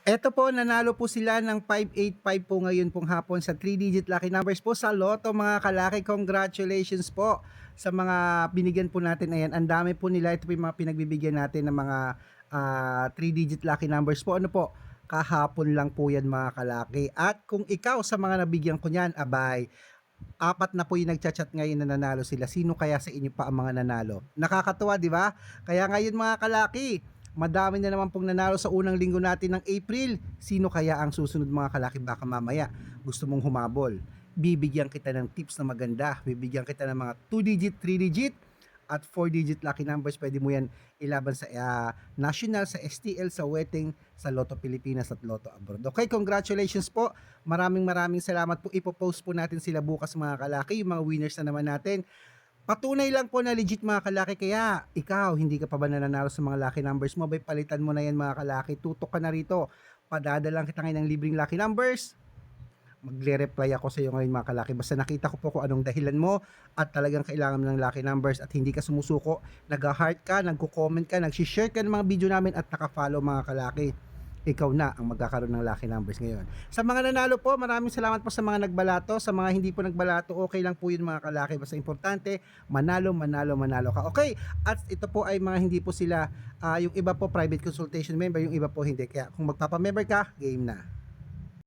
Eto po, nanalo po sila ng 585 po ngayon pong hapon sa 3-digit lucky numbers po sa Lotto mga kalaki. Congratulations po sa mga binigyan po natin. Ayan, ang dami po nila. Ito po yung mga pinagbibigyan natin ng mga 3-digit lucky numbers po. Ano po? Kahapon lang po yan mga kalaki. At kung ikaw sa mga nabigyan ko niyan, abay, apat na po yung nagchat-chat ngayon na nanalo sila. Sino kaya sa inyo pa ang mga nanalo? Nakakatuwa, di ba? Kaya ngayon mga kalaki, madami na naman pong nanalo sa unang linggo natin ng April. Sino kaya ang susunod mga kalaki? Baka mamaya gusto mong humabol. Bibigyan kita ng tips na maganda. Bibigyan kita ng mga 2-digit, 3-digit at 4-digit lucky numbers. Pwede mo yan ilaban sa national, sa STL, sa wedding, sa Lotto Pilipinas at Lotto Abroad. Okay, congratulations po. Maraming salamat po. Ipopost po natin sila bukas mga kalaki. Yung mga winners na naman natin. Patunay lang po na legit mga kalaki, kaya ikaw hindi ka pa ba nananalo sa mga lucky numbers mo? Bay, palitan mo na yan mga kalaki, tutok ka na rito. Padadalang kita ngayon ng libreng lucky numbers. Magre-reply ako sa iyo ngayon mga kalaki. Basta nakita ko po kung anong dahilan mo at talagang kailangan mo ng lucky numbers at hindi ka sumusuko, nag-heart ka, nagko-comment ka, nag-share ka ng mga video namin at naka-follow mga kalaki. Ikaw na ang magkakaroon ng lucky numbers ngayon. Sa mga nanalo po, maraming salamat po sa mga nagbalato. Sa mga hindi po nagbalato, okay lang po yun mga kalaki. Basta importante, manalo ka. Okay, at ito po ay mga hindi po sila, yung iba po private consultation member, yung iba po hindi. Kaya kung magpapamember ka, game na.